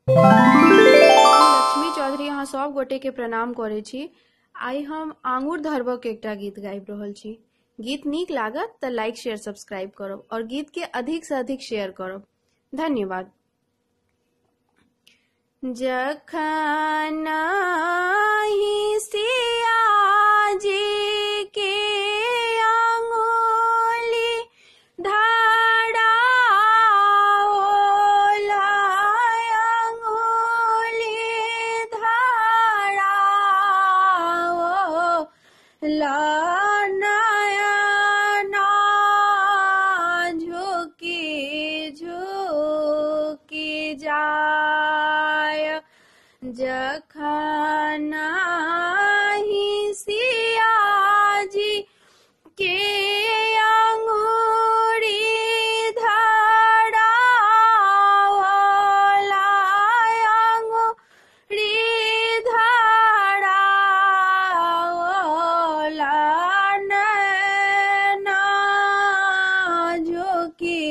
हम लक्ष्मी चौधरी यहाँ सब गोटे के प्रणाम करे छी। आई हम आंगूर धरबो के एकटा गीत गाबि रहल छी। गीत नीक लागत त लाइक शेयर सब्सक्राइब करब और गीत के अधिक से अधिक शेयर करब। धन्यवाद। जखन ही सिया जी के अंगुली धारा ओला अंगुली धारा ओला नयना झुकी झुकी जाय जखन ही सिया जी के अंगुरी धारा ओला अंगुरी धारा ओला नैना झुकी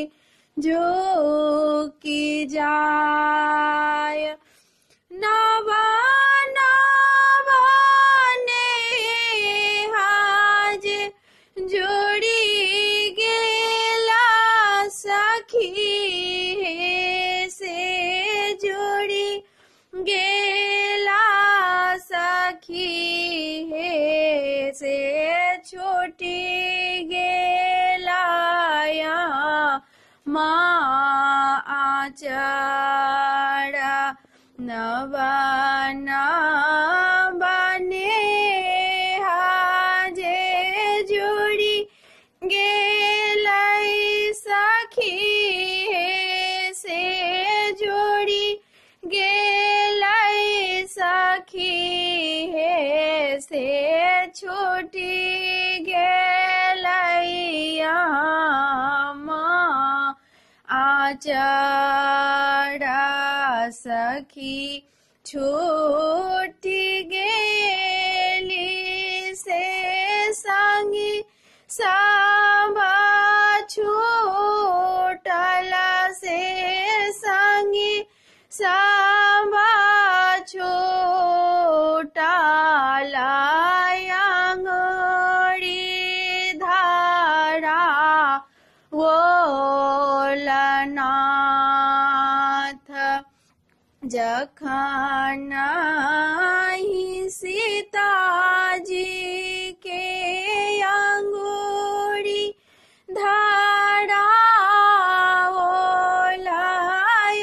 झुकी जाय नवा नवा नेहाज जोड़ी गेला सखी हे से जोड़ी गेला सखी हे से छोटी गेला यहाँ माँ आचरा नवा नवा नेहाजे जोड़ी गेलै सखी हे से जोड़ी गेलै सखी हे से छोटी गेलै यहाँ माँ आचरा सखी छोटी गेली से संगी साबा छूटल से संगी साबा छूटल अंगुरी धारा ओलनाथ जखन ही सीता जी के अंगुरी धारा ओला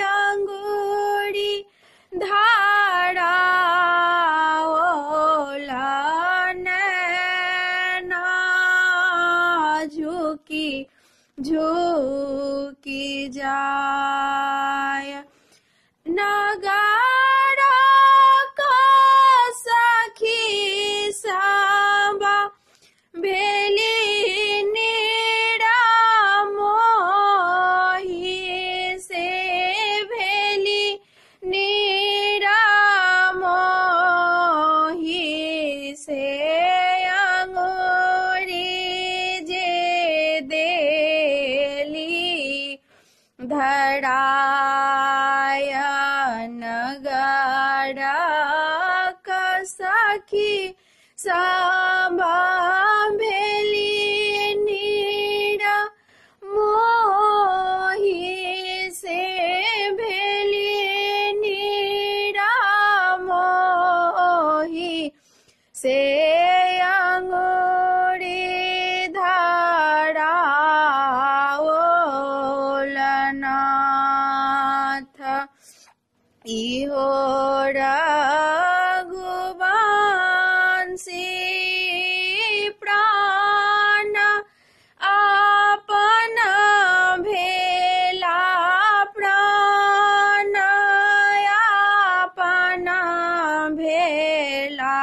अंगुरी धारा ओला नैना झुकी झुकी जाय नगारा का सखी साबा भेली नीरा मोही से भेली नीरा मोही से अंगुरी जे देली धराय नगारा का सखी साबा भेली नीरा मोही से भेली नीरा मोही से अंगुरी धारा ओलनाथ इहो रघुवंशी प्राण आपन भेला प्राण आपन भेला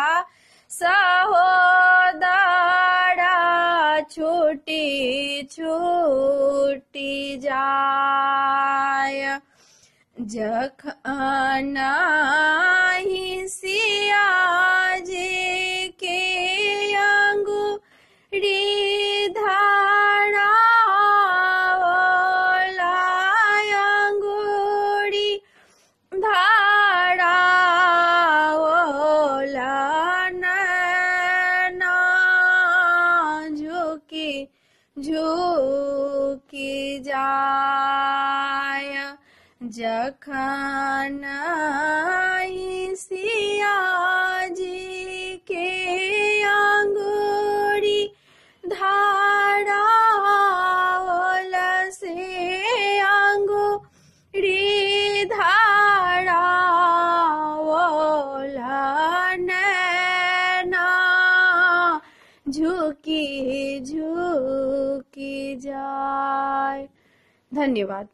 सहोदरा छूटी छूटी जाय जखन ही सिया जी के अंगुरी धारा ओला अंगुरी धारा जखन सिया जी के अंगूरी धारावल से अंगूरी धारावल नैना झुकी झुकी जाए। धन्यवाद।